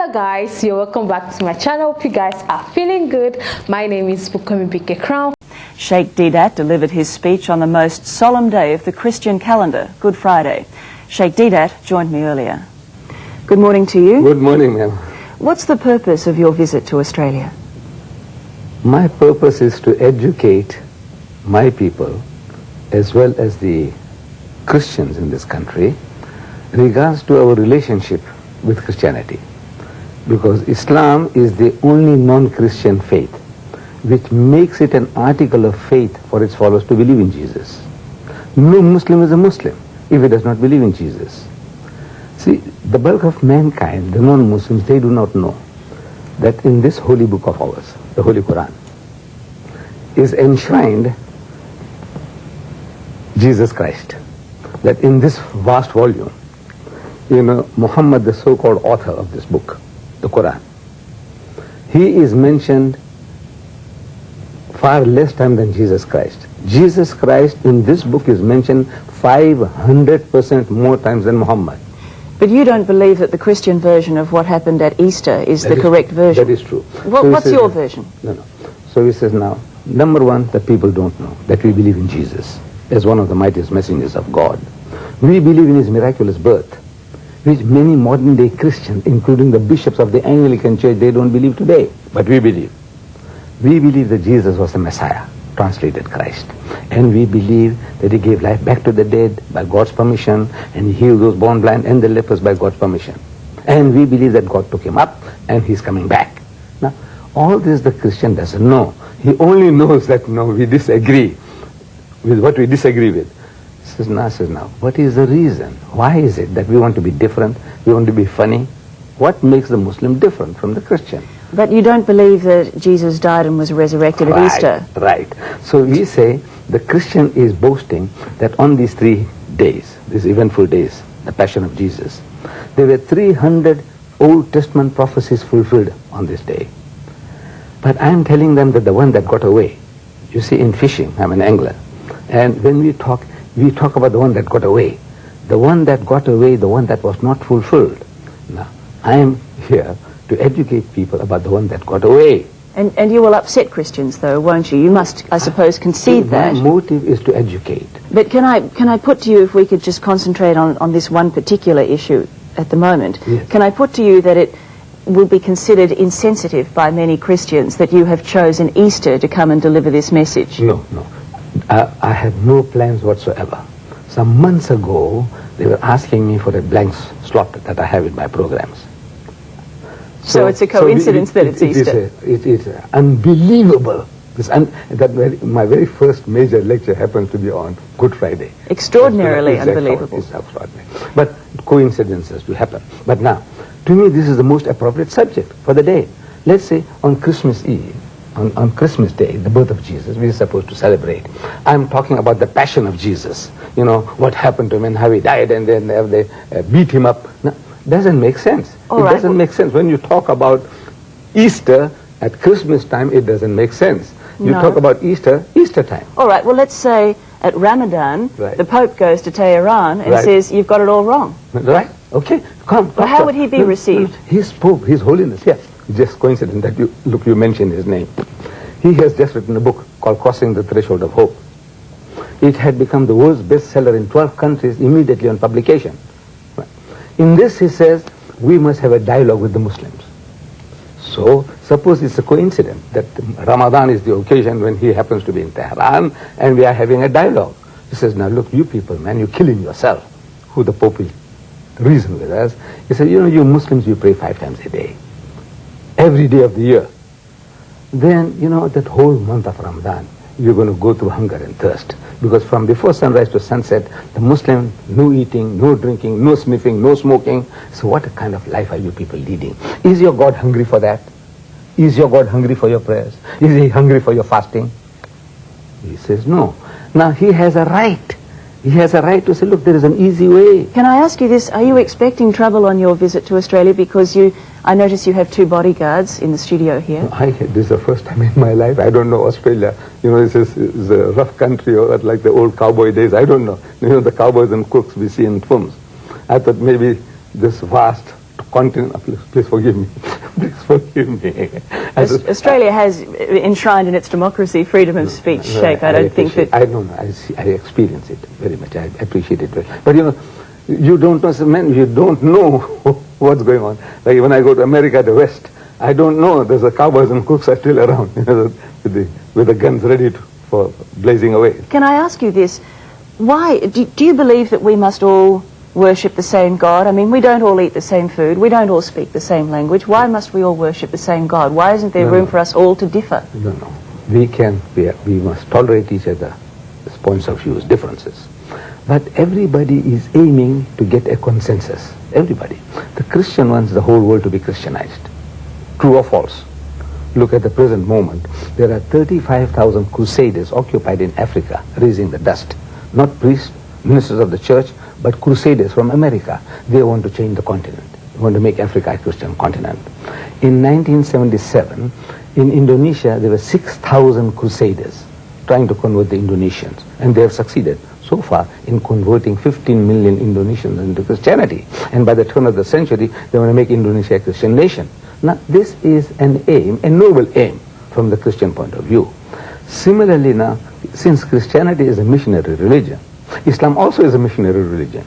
Hello guys, you're welcome back to my channel. Hope you guys are feeling good. My name is Bukomi Bike Crown. Sheikh Deedat delivered his speech on the most solemn day of the Christian calendar, Good Friday. Sheikh Deedat joined me earlier. Good morning to you. Good morning, ma'am. What's the purpose of your visit to Australia? My purpose is to educate my people as well as the Christians in this country in regards to our relationship with Christianity. Because Islam is the only non-Christian faith which makes it an article of faith for its followers to believe in Jesus. No Muslim is a Muslim if he does not believe in Jesus. See, the bulk of mankind, the non-Muslims, they do not know that in this holy book of ours, the Holy Quran, is enshrined Jesus Christ. That in this vast volume, Muhammad, the so-called author of this book, the Quran, he is mentioned far less time than Jesus Christ. Jesus Christ in this book is mentioned 500% more times than Muhammad. But you don't believe that the Christian version of what happened at Easter is the correct version? That is true. What's your version? No. So he says now, number one, that people don't know that we believe in Jesus as one of the mightiest messengers of God. We believe in his miraculous birth, which many modern day Christians, including the bishops of the Anglican Church, they don't believe today. But we believe. We believe that Jesus was the Messiah, translated Christ. And we believe that he gave life back to the dead by God's permission, and he healed those born blind and the lepers by God's permission. And we believe that God took him up and he's coming back. Now, all this the Christian doesn't know. He only knows that, we disagree with what we disagree with. Says now, what is the reason? Why is it that we want to be different? We want to be funny? What makes the Muslim different from the Christian? But you don't believe that Jesus died and was resurrected at Easter? Right. So we say the Christian is boasting that on these 3 days, these eventful days, the Passion of Jesus, there were 300 Old Testament prophecies fulfilled on this day. But I'm telling them that the one that got away, you see, in fishing, I'm an angler, and when we talk about the one that got away. The one that got away, the one that was not fulfilled. Now, I am here to educate people about the one that got away. And you will upset Christians, though, won't you? You must, I suppose, concede that. My motive is to educate. But can I put to you, if we could just concentrate on this one particular issue at the moment, yes. Can I put to you that it will be considered insensitive by many Christians that you have chosen Easter to come and deliver this message? No. I have no plans whatsoever. Some months ago, they were asking me for a blank slot that I have in my programs. So it's a coincidence that it's Easter. It is unbelievable. My very first major lecture happens to be on Good Friday. Extraordinarily unbelievable. It's extraordinary. But coincidences do happen. But now, to me, this is the most appropriate subject for the day. Let's say on Christmas Eve, on Christmas Day, the birth of Jesus, we are supposed to celebrate. I'm talking about the passion of Jesus. What happened to him and how he died, and then they beat him up. No, doesn't make sense. Doesn't make sense. When you talk about Easter at Christmas time, it doesn't make sense. You talk about Easter time. All right, well, let's say at Ramadan, the Pope goes to Tehran and says, you've got it all wrong. Right, okay, come. Well, how would he be received? His Pope, His Holiness, yes. Just coincident that you mentioned his name. He has just written a book called Crossing the Threshold of Hope. It had become the world's bestseller in 12 countries immediately on publication. In this, he says, we must have a dialogue with the Muslims. So, suppose it's a coincidence that Ramadan is the occasion when he happens to be in Tehran and we are having a dialogue. He says, now look, you people, man, you're killing yourself. Who the Pope will reason with us. He said, you Muslims, you pray 5 times a day. Every day of the year. Then, that whole month of Ramadan, you're going to go through hunger and thirst. Because from before sunrise to sunset, the Muslim, no eating, no drinking, no sniffing, no smoking. So what kind of life are you people leading? Is your God hungry for that? Is your God hungry for your prayers? Is he hungry for your fasting? He says no. Now he has a right. He has a right to say, look, there is an easy way. Can I ask you this? Are you expecting trouble on your visit to Australia? Because I notice you have 2 bodyguards in the studio here. This is the first time in my life. I don't know Australia. This is a rough country, or like the old cowboy days. I don't know. The cowboys and cooks we see in films. I thought maybe this vast continent. Please forgive me. Please forgive me. Australia has enshrined in its democracy freedom of speech, Sheikh. I don't think that... I know. I experience it very much. I appreciate it very much. But you don't know, man, you don't know what's going on. Like when I go to America, the West, I don't know. There's the cowboys and cooks are still around, with the guns ready for blazing away. Can I ask you this? Why do you believe that we must all worship the same God? I mean, we don't all eat the same food. We don't all speak the same language. Why must we all worship the same God? Why isn't there room for us all to differ? No. We must tolerate each other's points of view, differences. But everybody is aiming to get a consensus. Everybody. The Christian wants the whole world to be Christianized. True or false? Look at the present moment. There are 35,000 crusaders occupied in Africa, raising the dust. Not priests, ministers of the church, but crusaders from America. They want to change the continent. They want to make Africa a Christian continent. In 1977, in Indonesia, there were 6,000 crusaders trying to convert the Indonesians, and they have succeeded so far in converting 15 million Indonesians into Christianity. And by the turn of the century, they want to make Indonesia a Christian nation. Now, this is an aim, a noble aim from the Christian point of view. Similarly now, since Christianity is a missionary religion, Islam also is a missionary religion.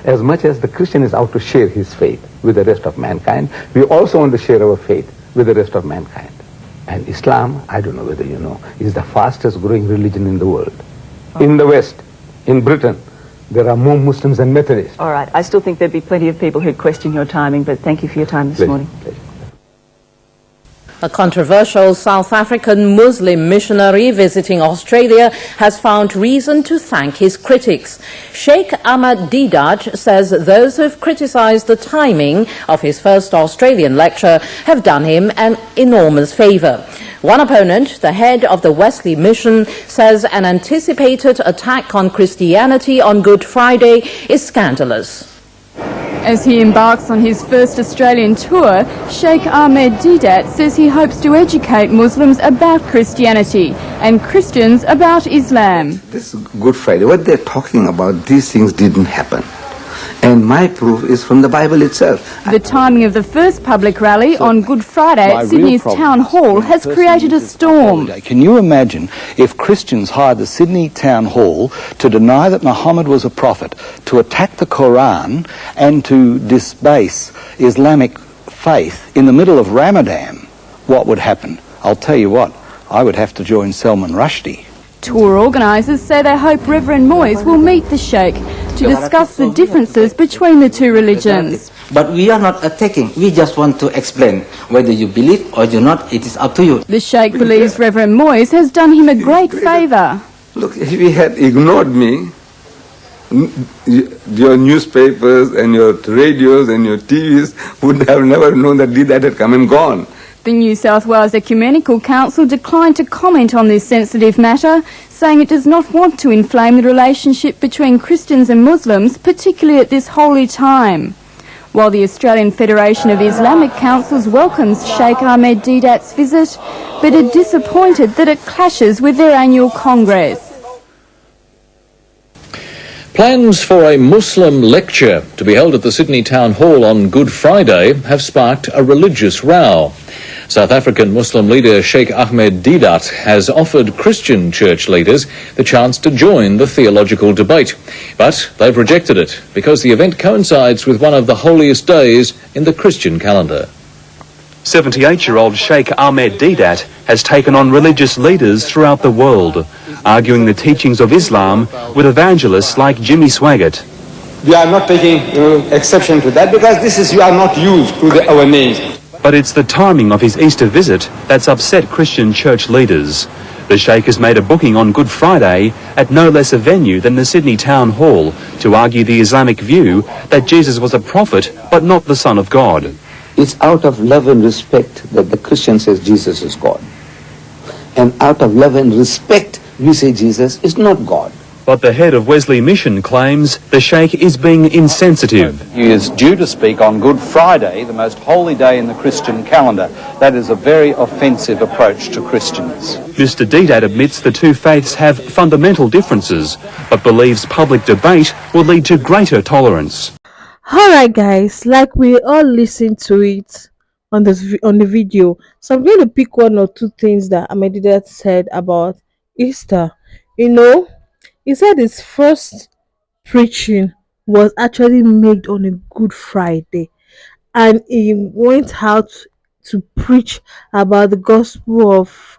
As much as the Christian is out to share his faith with the rest of mankind, we also want to share our faith with the rest of mankind. And Islam, I don't know whether you know, is the fastest growing religion in the world. In the West, in Britain, there are more Muslims than Methodists. All right. I still think there'd be plenty of people who'd question your timing, but thank you for your time this morning. Pleasure. A controversial South African Muslim missionary visiting Australia has found reason to thank his critics. Sheikh Ahmad Deedat says those who've criticized the timing of his first Australian lecture have done him an enormous favor. One opponent, the head of the Wesley Mission, says an anticipated attack on Christianity on Good Friday is scandalous. As he embarks on his first Australian tour, Sheikh Ahmed Deedat says he hopes to educate Muslims about Christianity and Christians about Islam. This Good Friday, what they're talking about, these things didn't happen. And my proof is from the Bible itself. The timing of the first public rally on Good Friday at Sydney's Town Hall has created a storm. Can you imagine if Christians hired the Sydney Town Hall to deny that Muhammad was a prophet, to attack the Quran and to disbase Islamic faith in the middle of Ramadan? What would happen? I'll tell you what, I would have to join Salman Rushdie. Tour organisers say they hope Reverend Moyes will meet the Sheikh to discuss the differences between the two religions. But we are not attacking, we just want to explain. Whether you believe or do not, it is up to you. The Sheikh believes Reverend Moyes has done him a great favour. Look, if he had ignored me, your newspapers and your radios and your TVs would have never known that Deedat had come and gone. The New South Wales Ecumenical Council declined to comment on this sensitive matter, saying it does not want to inflame the relationship between Christians and Muslims, particularly at this holy time. While the Australian Federation of Islamic Councils welcomes Sheikh Ahmed Deedat's visit, but are disappointed that it clashes with their annual Congress. Plans for a Muslim lecture to be held at the Sydney Town Hall on Good Friday have sparked a religious row. South African Muslim leader Sheikh Ahmed Deedat has offered Christian church leaders the chance to join the theological debate, but they've rejected it because the event coincides with one of the holiest days in the Christian calendar. 78-year-old Sheikh Ahmed Deedat has taken on religious leaders throughout the world, arguing the teachings of Islam with evangelists like Jimmy Swaggart. We are not taking exception to that because you are not used to our names. But it's the timing of his Easter visit that's upset Christian church leaders. The Sheikh has made a booking on Good Friday at no less a venue than the Sydney Town Hall to argue the Islamic view that Jesus was a prophet but not the Son of God. It's out of love and respect that the Christian says Jesus is God. And out of love and respect, we say Jesus is not God. But the head of Wesley Mission claims the Sheikh is being insensitive. He is due to speak on Good Friday, the most holy day in the Christian calendar. That is a very offensive approach to Christians. Mr. Deedat admits the two faiths have fundamental differences, but believes public debate will lead to greater tolerance. All right, guys, like we all listened to it on on the video, so I'm going to pick one or two things that Ahmedida said about Easter. You know, he said his first preaching was actually made on a Good Friday, and he went out to preach about the gospel of,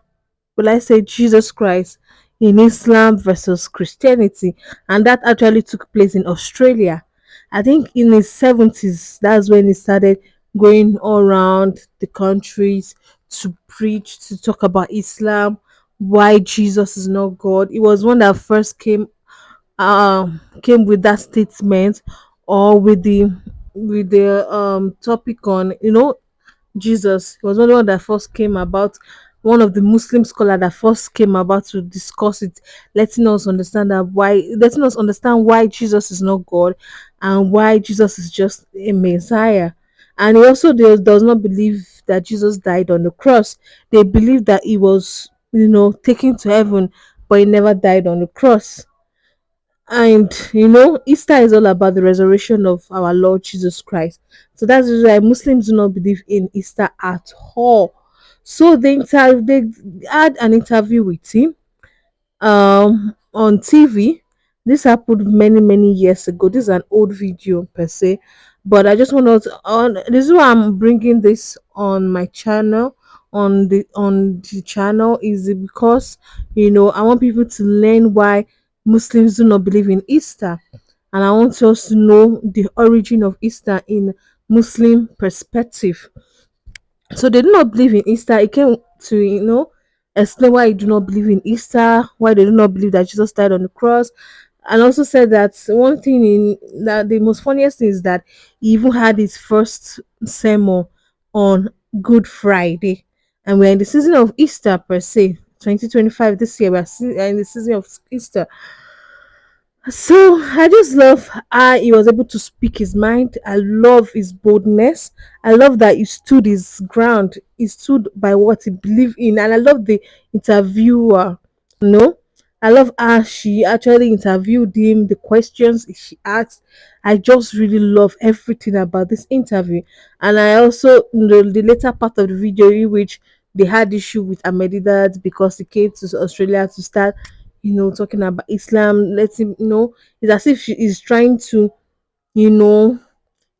will I say, Jesus Christ in Islam versus Christianity, and that actually took place in Australia. I think in his 70s, that's when he started going all around the countries to preach, to talk about Islam, why Jesus is not God. It was one that first came with that statement, or with the topic on, Jesus. He was one of the one that first came about, one of the Muslim scholar that first came about to discuss it, letting us understand why Jesus is not God and why Jesus is just a Messiah. And he also does not believe that Jesus died on the cross. They believe that he was, taken to heaven, but he never died on the cross. And Easter is all about the resurrection of our Lord Jesus Christ. So that's why Muslims do not believe in Easter at all. So they had an interview with him on TV. This happened many years ago. This is an old video per se, but I just want to on this is why I'm bringing this on my channel, on the channel, is it because I want people to learn why Muslims do not believe in Easter, and I want us to know the origin of Easter in Muslim perspective. So they do not believe in Easter. It came to explain why they do not believe in Easter, why they do not believe that Jesus died on the cross, and also said that one thing in that the most funniest thing is that he even had his first sermon on Good Friday, and we're in the season of Easter per se. 2025 this year, we're in the season of Easter. So I just love how he was able to speak his mind. I love his boldness. I love that he stood his ground. He stood by what he believed in. And I love the interviewer. No, I love how she actually interviewed him, the questions she asked. I just really love everything about this interview. And I also, the later part of the video in which they had issue with Ahmedidad because he came to Australia to start talking about Islam. Let him know. It's as if she is trying to, you know,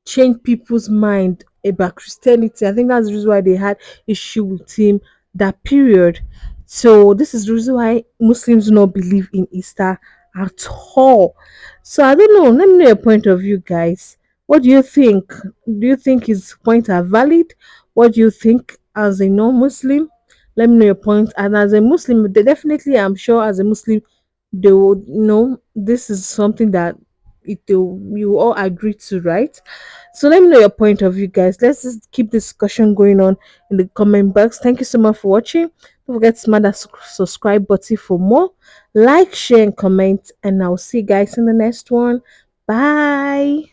change people's mind about Christianity. I think that's the reason why they had issue with him that period. So this is the reason why Muslims do not believe in Easter at all. So I don't know. Let me know your point of view, guys. What do you think? Do you think his points are valid? What do you think as a non-Muslim? Let me know your point. And as a Muslim, they definitely, I'm sure, as a Muslim, they would know this is something that you all agree to, right? So let me know your point of view, guys. Let's just keep discussion going on in the comment box. Thank you so much for watching. Don't forget to smash that subscribe button for more. Like, share, and comment. And I'll see you guys in the next one. Bye.